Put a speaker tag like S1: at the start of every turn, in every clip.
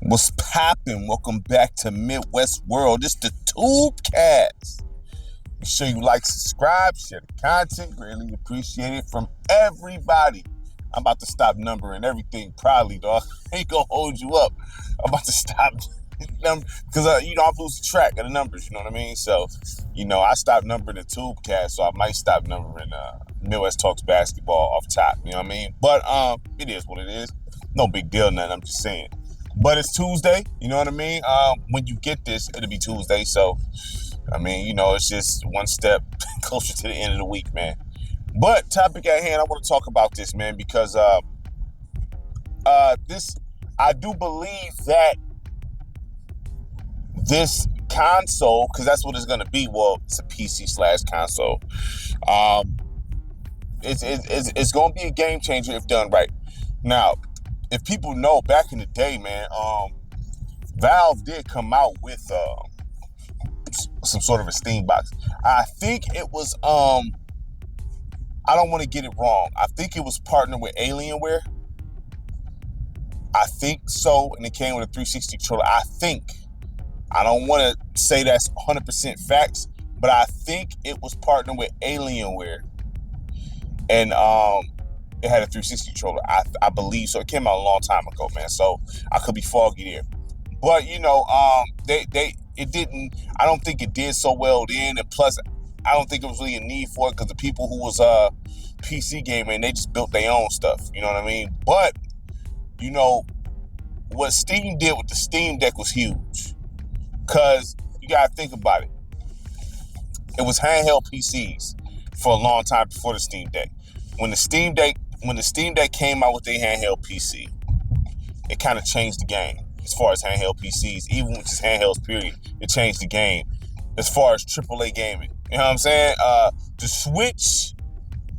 S1: What's poppin'? Welcome back to Midwest World. It's the Tubecast. Make sure you like, subscribe, share the content. Greatly appreciate it from everybody. I'm about to stop numbering everything proudly, dog. I ain't gonna hold you up. I'm about to stop because I'm losing track of the numbers. You know what I mean? So, I stopped numbering the Tubecast, so I might stop numbering Midwest Talks basketball off top. You know what I mean? But it is what it is. No big deal, nothing. I'm just saying. But it's Tuesday, you know what I mean? When you get this, it'll be Tuesday. So, it's just one step closer to the end of the week, man. But topic at hand, I want to talk about this, man, because I do believe that this console, because that's what it's going to be. Well, it's a PC/console. It's going to be a game changer if done right. Now, if people know, back in the day, man, Valve did come out with some sort of a Steam box. I think it was, I don't want to get it wrong. I think it was partnered with Alienware. I think so, and it came with a 360 controller. I don't want to say that's 100% facts, but I think it was partnered with Alienware. And it had a 360 controller. I believe so. It came out a long time ago, man. So I could be foggy there. But it didn't. I don't think it did so well then. And plus, I don't think it was really a need for it because the people who was PC gaming, they just built their own stuff. You know what I mean? But what Steam did with the Steam Deck was huge. Cause you gotta think about it. It was handheld PCs for a long time before the Steam Deck. When the Steam Deck came out with their handheld PC, it kind of changed the game as far as handheld PCs. Even with just handhelds, period, it changed the game as far as AAA gaming. You know what I'm saying? The Switch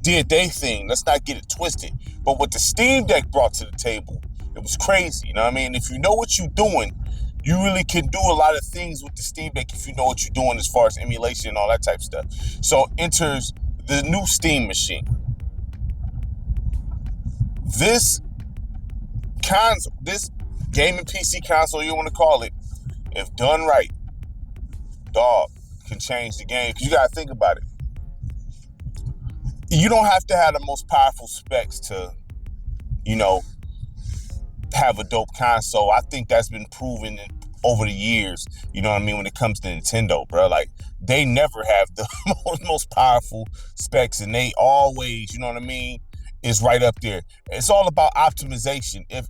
S1: did their thing. Let's not get it twisted. But what the Steam Deck brought to the table, it was crazy. You know what I mean? If you know what you're doing, you really can do a lot of things with the Steam Deck if you know what you're doing as far as emulation and all that type of stuff. So enters the new Steam machine. This console, this gaming PC console, you want to call it, if done right, dog, can change the game. Because you got to think about it. You don't have to have the most powerful specs to, have a dope console. I think that's been proven over the years, you know what I mean, when it comes to Nintendo, bro. Like, they never have the most powerful specs, and they always, you know what I mean, is right up there. It's all about optimization. If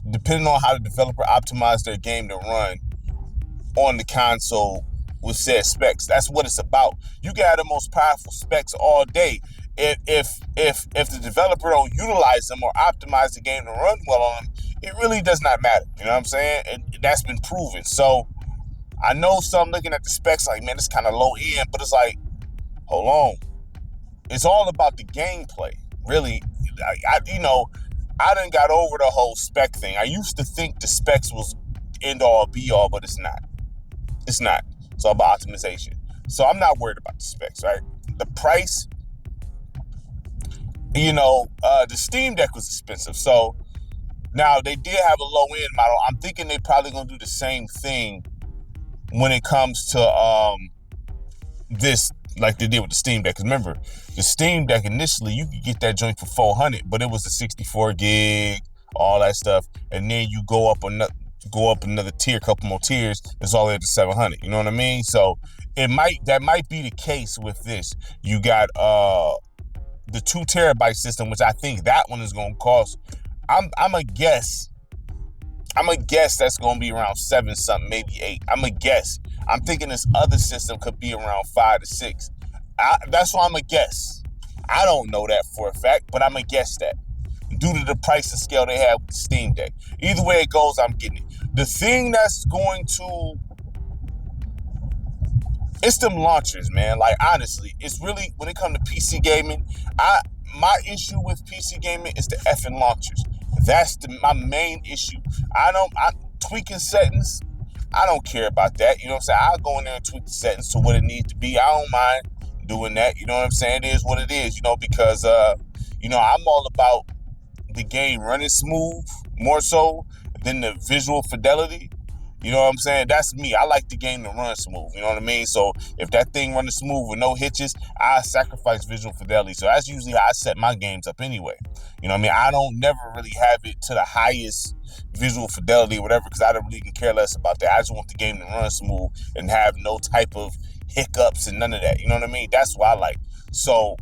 S1: depending on how the developer optimized their game to run on the console with said specs, that's what it's about. You got the most powerful specs all day. If the developer don't utilize them or optimize the game to run well on them, it really does not matter. You know what I'm saying? And that's been proven. So I know some looking at the specs like, man, it's kind of low end, but it's like, hold on. It's all about the gameplay. Really, I done got over the whole spec thing. I used to think the specs was end all be all, but it's not. It's not. It's all about optimization. So I'm not worried about the specs, right? The price, the Steam Deck was expensive. So now they did have a low end model. I'm thinking they're probably gonna do the same thing when it comes to this, like they did with the Steam Deck. Because remember, the Steam Deck initially you could get that joint for $400, but it was the 64 gig, all that stuff, and then you go up another tier, couple more tiers, it's all the way up to $700. You know what I mean? So that might be the case with this. You got the 2 terabyte system, which I think that one is gonna cost. I'm a guess that's gonna be around 7 something, maybe 8. I'm a guess. I'm thinking this other system could be around 5 to 6. That's why I'm a guess. I don't know that for a fact, but I'm a guess that due to the price and scale they have with the Steam Deck. Either way it goes, I'm getting it. The thing that's going to, it's them launchers, man. Like, honestly, it's really, when it comes to PC gaming, my issue with PC gaming is the effing launchers. That's my main issue. I'm tweaking settings. I don't care about that. You know what I'm saying? I'll go in there and tweak the settings to what it needs to be. I don't mind doing that. You know what I'm saying? It is what it is, because, I'm all about the game running smooth more so than the visual fidelity. You know what I'm saying? That's me. I like the game to run smooth. You know what I mean? So if that thing running smooth with no hitches, I sacrifice visual fidelity. So that's usually how I set my games up anyway. You know what I mean? I don't never really have it to the highest visual fidelity or whatever, because I don't really care less about that. I just want the game to run smooth and have no type of hiccups and none of that. You know what I mean? That's what I like. So,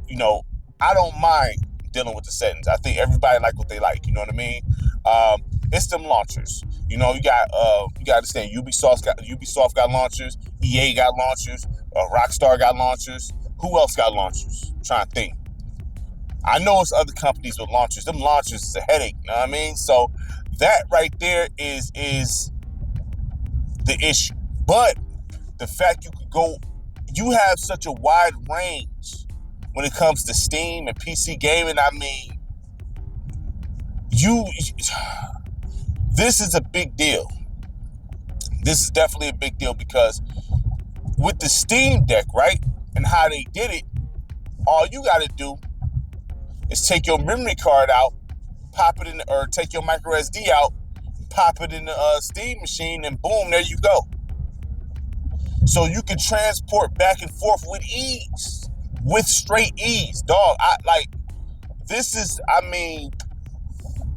S1: I don't mind dealing with the settings. I think everybody like what they like. You know what I mean? It's them launchers. You got to understand, Ubisoft got launchers, EA got launchers, Rockstar got launchers. Who else got launchers? I'm trying to think. I know it's other companies with launchers. Them launchers is a headache. You know what I mean? So that right there is the issue. But the fact you have such a wide range when it comes to Steam and PC gaming. I mean, this is a big deal. This is definitely a big deal, because with the Steam Deck, right, and how they did it, all you got to do is take your memory card out, pop it in, or take your micro SD out, pop it in the Steam machine, and boom, there you go. So you can transport back and forth with ease, with straight ease, dog.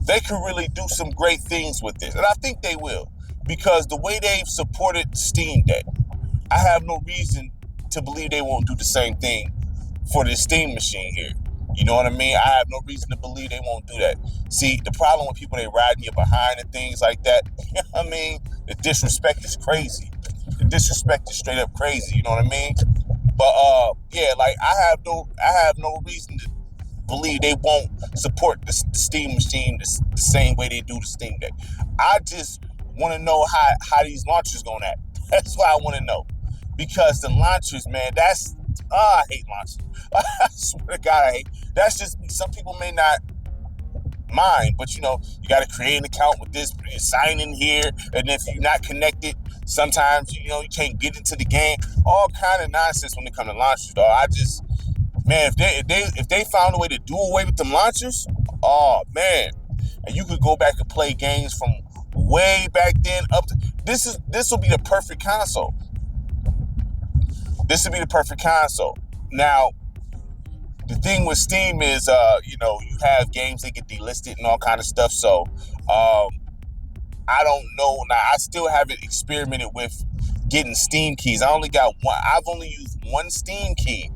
S1: They could really do some great things with this. And I think they will, because the way they've supported Steam Deck, I have no reason to believe they won't do the same thing for the Steam machine here. You know what I mean? I have no reason to believe they won't do that. See, the problem with people, they riding you behind and things like that, I mean, the disrespect is crazy. The disrespect is straight up crazy, you know what I mean? But I have no reason to believe they won't support the Steam machine the same way they do the Steam Deck. I just want to know how these launchers going to act. That's what I want to know. Because the launchers, man, I hate launchers. I swear to God, I hate. That's just me. Some people may not mind, but you got to create an account with this, sign in here, and if you're not connected, sometimes you can't get into the game. All kind of nonsense when it comes to launchers, dog. Man, if they found a way to do away with them launchers, oh man, and you could go back and play games from way back then up to this will be the perfect console. This would be the perfect console. Now, the thing with Steam is, you have games that get delisted and all kind of stuff. So, I don't know. Now, I still haven't experimented with getting Steam keys. I only got one. I've only used one Steam key,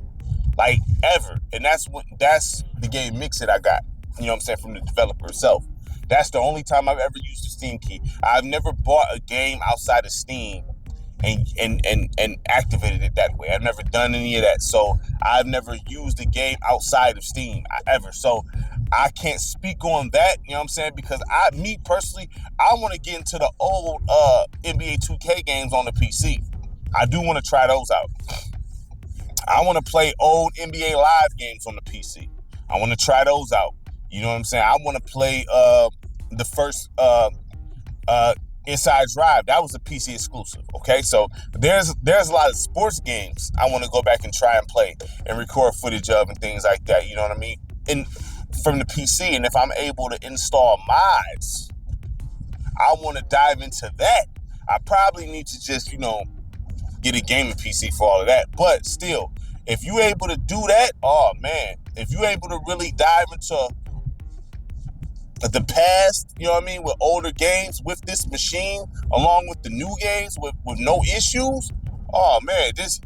S1: like ever, and that's the game Mix It I got. You know what I'm saying, from the developer itself. That's the only time I've ever used a Steam key. I've never bought a game outside of Steam and activated it that way. I've never done any of that. So I've never used a game outside of Steam ever. So I can't speak on that, you know what I'm saying? Because me personally, I want to get into the old NBA 2K games on the PC. I do want to try those out. I want to play old NBA Live games on the PC. I want to try those out. You know what I'm saying? I want to play the first Inside Drive. That was a PC exclusive. Okay, so there's a lot of sports games I want to go back and try and play and record footage of and things like that. You know what I mean? And from the PC, and if I'm able to install mods, I want to dive into that. I probably need to just get a gaming PC for all of that. But still, if you're able to do that, oh man, if you're able to really dive into the past, you know what I mean, with older games with this machine, along with the new games with no issues, oh man, this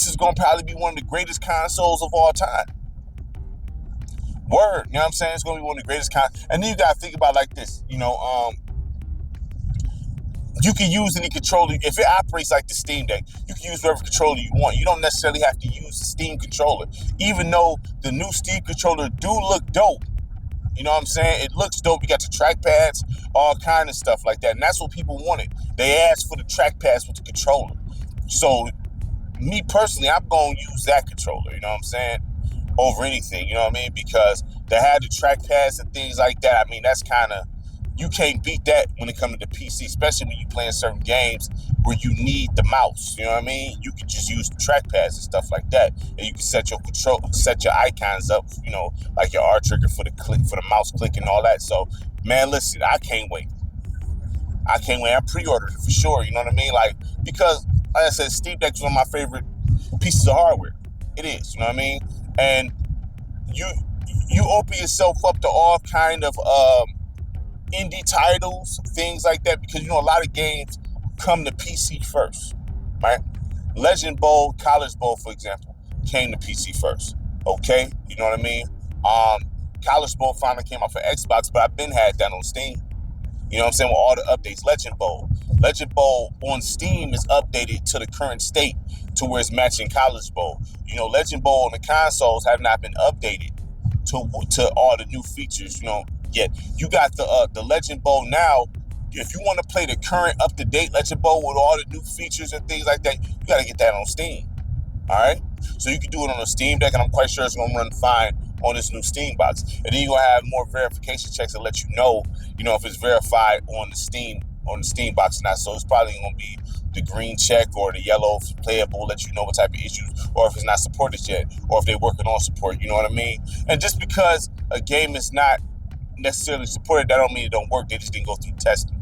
S1: is gonna probably be one of the greatest consoles of all time. Word, you know what I'm saying? It's gonna be one of the greatest and then you gotta think about it like this, you can use any controller. If it operates like the Steam Deck, you can use whatever controller you want. You don't necessarily have to use the Steam controller, even though the new Steam controller do look dope. You know what I'm saying? It looks dope. You got the trackpads, all kind of stuff like that. And that's what people wanted. They asked for the trackpads with the controller. So, me personally, I'm going to use that controller, you know what I'm saying, over anything, you know what I mean? Because to have the trackpads and things like that, I mean, that's kind of, you can't beat that when it comes to the PC, especially when you're playing certain games where you need the mouse, you know what I mean? You can just use the trackpads and stuff like that, and you can set your icons up, like your R trigger for the mouse click and all that. So, man, listen, I can't wait. I can't wait. I pre-ordered it for sure. You know what I mean? Like, because, like I said, Steam Deck is one of my favorite pieces of hardware. It is. You know what I mean? And you you open yourself up to all kind of indie titles, things like that, because you know a lot of games come to PC first, right? Legend Bowl, College Bowl, for example, came to PC first. Okay, you know what I mean? College Bowl finally came out for Xbox, but I've been had that on Steam. You know what I'm saying? With all the updates, Legend Bowl. Legend Bowl on Steam is updated to the current state to where it's matching College Bowl. You know, Legend Bowl on the consoles have not been updated to all the new features, you know, yet. You got the Legend Bowl now. If you want to play the current up-to-date Legend Bowl with all the new features and things like that, you got to get that on Steam. All right? So you can do it on a Steam Deck, and I'm quite sure it's going to run fine on this new Steam box. And then you're going to have more verification checks that let you know, if it's verified on the Steam box or not. So it's probably going to be the green check or the yellow playable, let you know what type of issues, or if it's not supported yet, or if they're working on support, you know what I mean? And just because a game is not necessarily supported, that don't mean it don't work. They just didn't go through testing.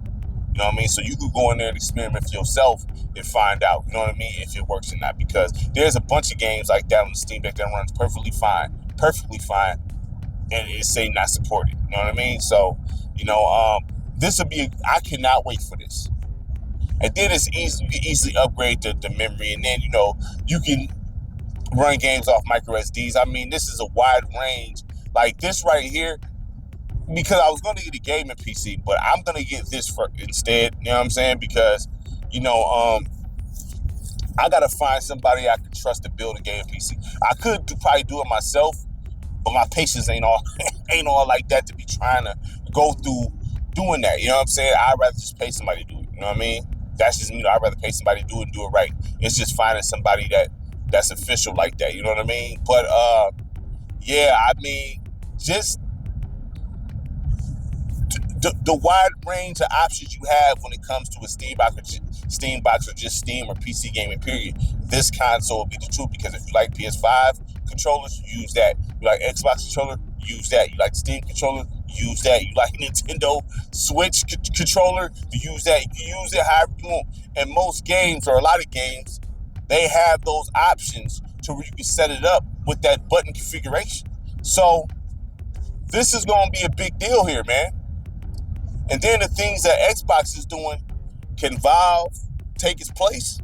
S1: You know what I mean? So you could go in there and experiment for yourself and find out, you know what I mean, if it works or not. Because there's a bunch of games like that on the Steam Deck that runs perfectly fine, and it's saying not supported. You know what I mean? So, this will be, I cannot wait for this. And then it's easy, you can easily upgrade the memory, and then, you can run games off micro SDs. I mean, this is a wide range. Like this right here, because I was going to get a gaming PC, but I'm going to get this instead, you know what I'm saying? Because, I got to find somebody I can trust to build a gaming PC. I could probably do it myself, but my patience ain't all like that to be trying to go through doing that. You know what I'm saying? I'd rather just pay somebody to do it. You know what I mean? That's just me. I'd rather pay somebody to do it and do it right. It's just finding somebody that's official like that. You know what I mean? But yeah, I mean, just the wide range of options you have when it comes to a Steam box or just Steam or PC gaming, period. This console will be the truth, because if you like PS5 controllers, use that. You like Xbox controller, use that. You like Steam controller, use that. You like Nintendo Switch controller, use that. You can use it however you want. And most games, or a lot of games, they have those options to where you can set it up with that button configuration. So this is going to be a big deal here, man. And then the things that Xbox is doing, can Valve take its place?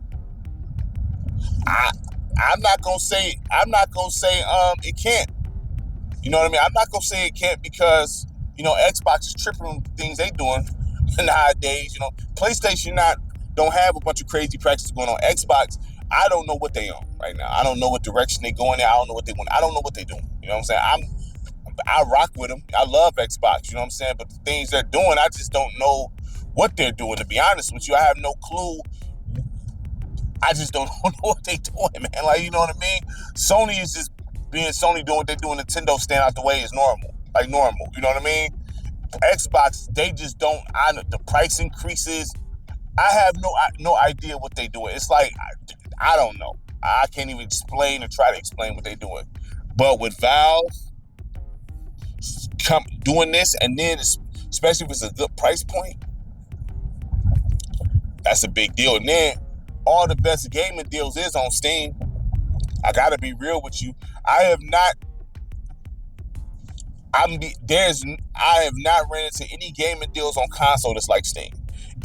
S1: I'm not gonna say it can't. You know what I mean? I'm not gonna say it can't, because Xbox is tripping on the things they doing nowadays. PlayStation don't have a bunch of crazy practices going on. Xbox, I don't know what they on right now. I don't know what direction they going in. I don't know what they want. I don't know what they doing. You know what I'm saying? I rock with them. I love Xbox, you know what I'm saying? But the things they're doing, I just don't know what they're doing, to be honest with you. I have no clue. I just don't know what they're doing, man. Like, you know what I mean? Sony is just being Sony, doing what they're doing. Nintendo stand out the way is normal. Like normal, you know what I mean? Xbox, they just don't, the price increases. I have no idea what they're doing. It's like, I don't know. I can't even explain or try to explain what they're doing. But with Valve doing this, and then especially if it's a good price point, that's a big deal. And then all the best gaming deals is on Steam. I gotta be real with you. I have not ran into any gaming deals on console that's like Steam.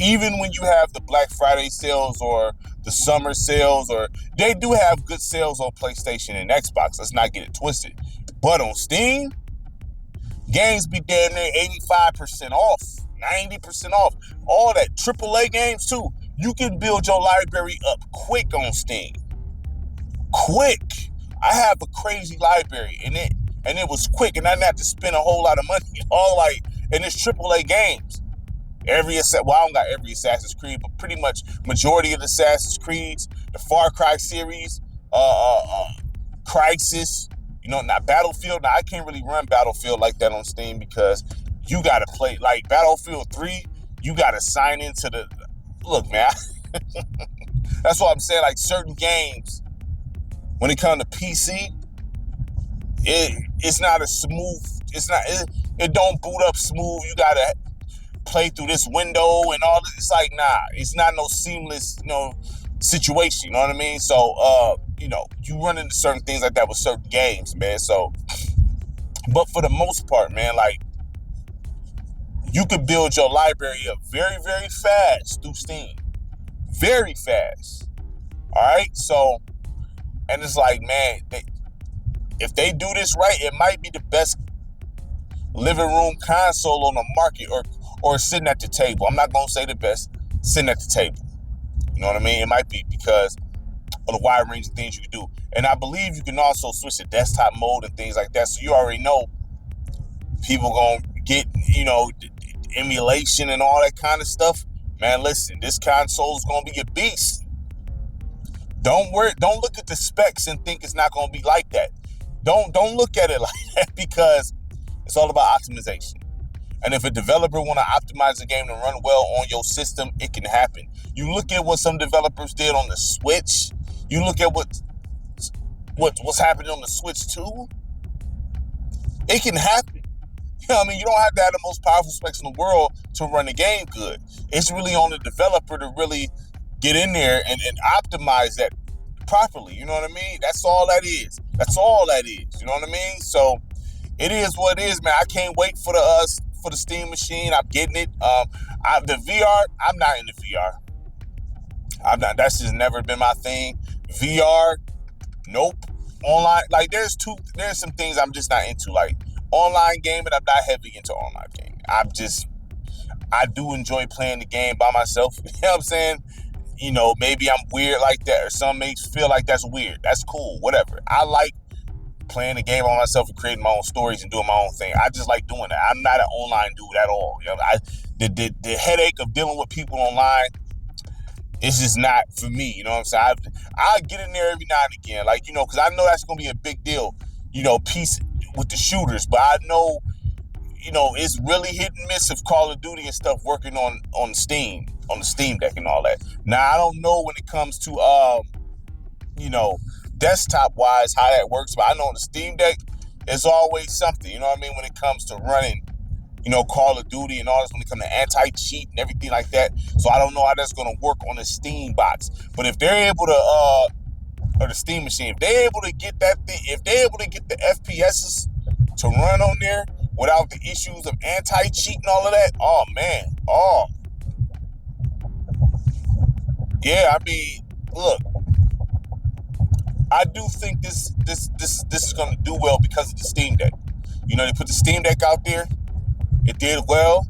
S1: Even when you have the Black Friday sales or the summer sales, or they do have good sales on PlayStation and Xbox. Let's not get it twisted. But on Steam, games be damn near 85% off, 90% off. All that AAA games too. You can build your library up quick on Steam. Quick. I have a crazy library, and it was quick, and I didn't have to spend a whole lot of money. And it's AAA games. I don't got every Assassin's Creed, but pretty much majority of the Assassin's Creeds, the Far Cry series, Crysis, not Battlefield. Now, I can't really run Battlefield like that on Steam, because you got to play, like Battlefield 3, you got to sign into look, man, that's what I'm saying. Like certain games, when it comes to PC, it's not as smooth. It don't boot up smooth. You got to play through this window and all this. It's like, nah, it's not no seamless, situation. You know what I mean? So, you run into certain things like that with certain games, man. So, but for the most part, man, like, you could build your library up very, very fast through Steam. Very fast. All right? So, and it's like, man, if they do this right, it might be the best living room console on the market, or sitting at the table. I'm not going to say the best, sitting at the table. You know what I mean? It might be because of the wide range of things you can do. And I believe you can also switch to desktop mode and things like that. So you already know people going to get, emulation and all that kind of stuff. Man, listen, this console is going to be a beast. Don't look at the specs and think it's not going to be like that. Don't look at it like that, because it's all about optimization. And if a developer want to optimize the game to run well on your system, it can happen. You look at what some developers did on the Switch. You look at what's happening on the Switch too. It can happen. You know what I mean? You don't have to have the most powerful specs in the world to run the game good. It's really on the developer to really get in there and optimize that properly. You know what I mean? That's all that is. That's all that is. You know what I mean? So it is what it is, man. I can't wait for the Steam machine. I'm getting it. The VR, I'm not in the VR. I'm not. That's just never been my thing. VR, nope. Online, like there's some things I'm just not into. Like online gaming, I'm not heavy into online gaming. I do enjoy playing the game by myself. You know what I'm saying? Maybe I'm weird like that, or some may feel like that's weird. That's cool, whatever. I like playing the game by myself and creating my own stories and doing my own thing. I just like doing that. I'm not an online dude at all. The headache of dealing with people online, it's just not for me. You know what I'm saying? I get in there every now and again, like, because I know that's going to be a big deal, piece with the shooters. But I know, it's really hit and miss of Call of Duty and stuff working on Steam, on the Steam Deck and all that. Now, I don't know when it comes to, desktop-wise how that works, but I know on the Steam Deck, it's always something, you know what I mean, when it comes to running, Call of Duty and all this, when it comes to anti-cheat and everything like that. So I don't know how that's going to work on the Steam box. But if they're able to, or the Steam machine, if they're able to get that thing, if they're able to get the FPSs to run on there without the issues of anti-cheat and all of that, oh, man. Oh. Yeah, I mean, look, I do think this is going to do well because of the Steam Deck. They put the Steam Deck out there. It did well.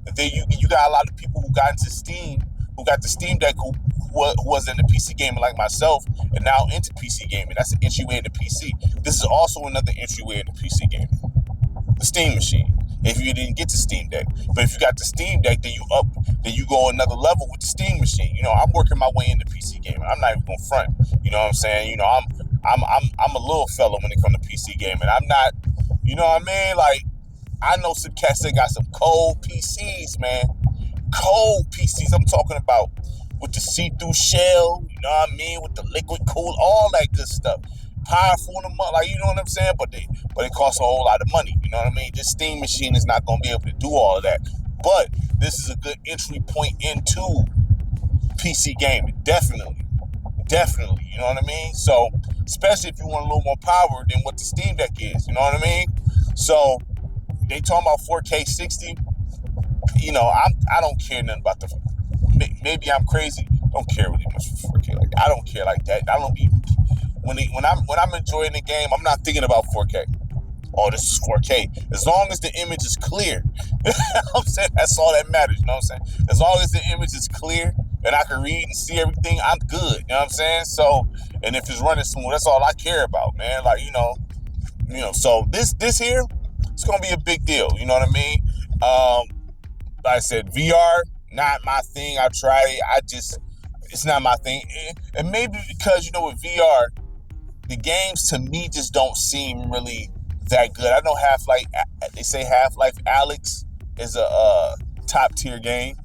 S1: And then you got a lot of people who got into Steam, who got the Steam Deck, who was into PC gaming like myself, and now into PC gaming. That's an entryway into PC. This is also another entryway into PC gaming. The Steam machine. If you didn't get the Steam Deck, but if you got the Steam Deck, then you go another level with the Steam machine. I'm working my way into PC gaming. I'm not even gonna front. You know what I'm saying? I'm a little fella when it comes to PC gaming. I'm not. You know what I mean? Like, I know some cats that got some cold PCs, man. Cold PCs. I'm talking about with the see-through shell. You know what I mean? With the liquid cool, all that good stuff. Powerful in the month, like, you know what I'm saying? But it costs a whole lot of money. You know what I mean? This Steam machine is not going to be able to do all of that. But this is a good entry point into PC gaming. Definitely. You know what I mean? So, especially if you want a little more power than what the Steam Deck is. You know what I mean? So, they talking about 4K 60. I don't care nothing about the. Maybe I'm crazy. Don't care really much for 4K. Like, I don't care like that. I don't be. When I'm enjoying the game, I'm not thinking about 4K. Oh, this is 4K. As long as the image is clear, you know what I'm saying, that's all that matters. You know what I'm saying? As long as the image is clear and I can read and see everything, I'm good. You know what I'm saying? So, and if it's running smooth, that's all I care about, man. Like, So this here, it's gonna be a big deal. You know what I mean? Like I said, VR, not my thing. I tried it. It's not my thing. And maybe because, with VR, the games to me just don't seem really that good. I know they say Half-Life Alyx is a top tier game.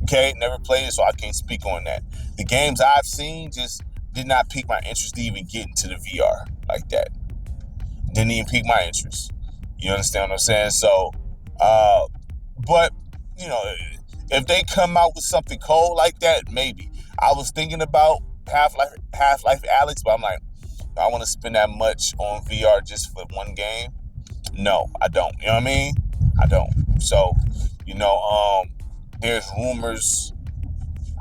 S1: Okay, never played it, so I can't speak on that. The games I've seen just did not pique my interest to even get into the VR like that. Didn't even pique my interest. You understand what I'm saying? So, But, you know, if they come out with something cold like that, maybe. I was thinking about Half-Life Alyx, but I'm like, I want to spend that much on VR just for one game. No, I don't. You know what I mean? I don't. So, there's rumors.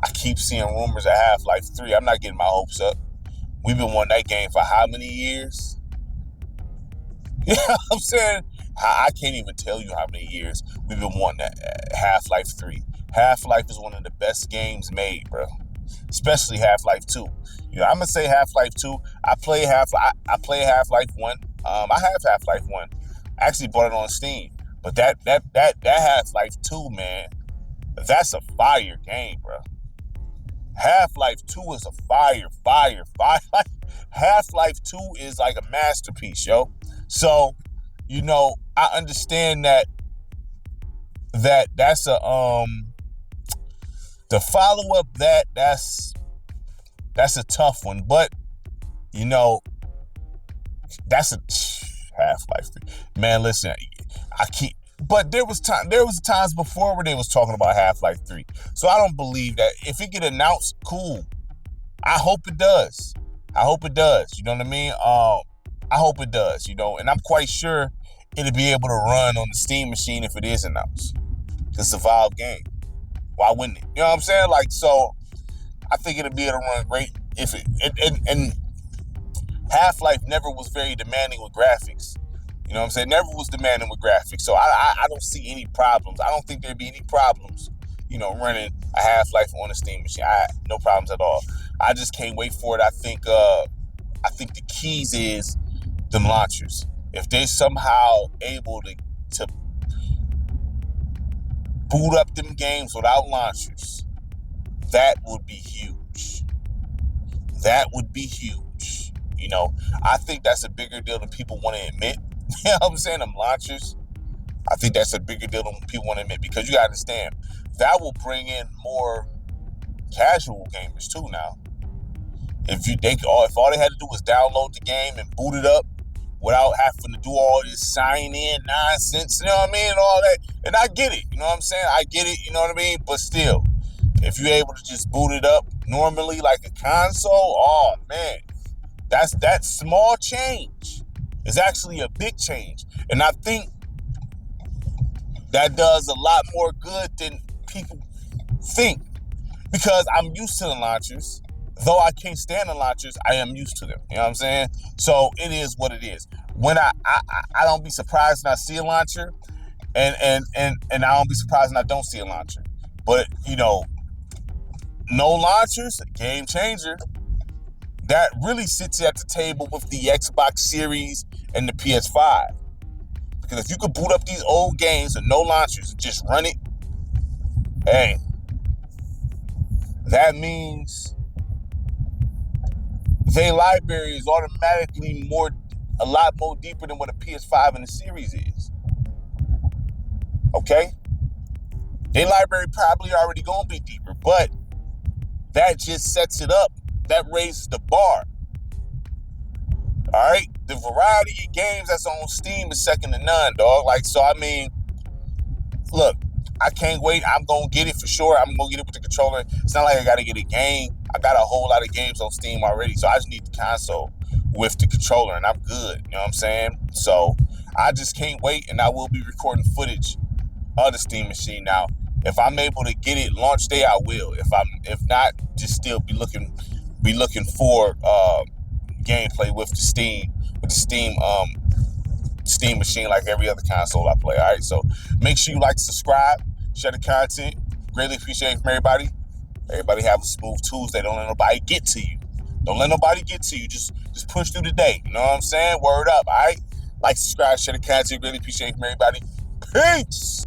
S1: I keep seeing rumors of Half-Life 3. I'm not getting my hopes up. We've been wanting that game for how many years? You know what I'm saying? I can't even tell you how many years we've been wanting that Half-Life 3. Half-Life is one of the best games made, bro. Especially Half-Life 2. I'm gonna say Half-Life 2. I play Half-Life 1. I have Half-Life 1. I actually bought it on Steam. But that Half-Life 2, man, that's a fire game, bro. Half-Life 2 is a fire. Half-Life 2 is like a masterpiece, yo. So, I understand that's a the follow-up that's a tough one, but that's a Half-Life 3. Man, listen, but there was times before where they was talking about Half-Life 3. So I don't believe that. If it get announced, cool. I hope it does. You know what I mean? I hope it does, and I'm quite sure it'll be able to run on the Steam machine if it is announced. It's a Valve game. Why wouldn't it? You know what I'm saying? Like, so I think it'll be able to run great if it, and Half-Life never was very demanding with graphics. You know what I'm saying? Never was demanding with graphics. So I don't see any problems. I don't think there'd be any problems, running a Half-Life on a Steam machine. No problems at all. I just can't wait for it. I think the keys is them launchers. If they somehow able to boot up them games without launchers, that would be huge. I think that's a bigger deal than people want to admit. You know what I'm saying? Them launchers. I think that's a bigger deal than people want to admit, because you got to understand, that will bring in more casual gamers too now. If all they had to do was download the game and boot it up without having to do all this sign in nonsense, you know what I mean, and all that. And I get it, you know what I'm saying? I get it, you know what I mean? But still, if you're able to just boot it up normally like a console, oh man, that small change is actually a big change. And I think that does a lot more good than people think, because I'm used to the launchers. Though I can't stand the launchers, I am used to them. You know what I'm saying? So it is what it is. When I don't be surprised when I see a launcher, and I don't be surprised when I don't see a launcher. But no launchers, game changer. That really sits at the table with the Xbox Series and the PS5. Because if you could boot up these old games with no launchers and just run it, hey, that means their library is automatically a lot more deeper than what a PS5 and a Series is. Okay? Their library probably already gonna be deeper, but that just sets it up. That raises the bar. All right? The variety of games that's on Steam is second to none, dog. Like, so I mean, look, I can't wait. I'm gonna get it for sure. I'm gonna get it with the controller. It's not like I gotta get a game. I got a whole lot of games on Steam already, so I just need the console with the controller, and I'm good. You know what I'm saying? So I just can't wait, and I will be recording footage of the Steam machine. Now, if I'm able to get it launch day, I will. If not, just still be looking for gameplay with the Steam machine, like every other console I play. All right, so make sure you like, subscribe, share the content. Greatly appreciate it from everybody. Everybody have a smooth Tuesday. Don't let nobody get to you. Just push through the day. You know what I'm saying? Word up, all right? Like, subscribe, share the content. Really appreciate it from everybody. Peace!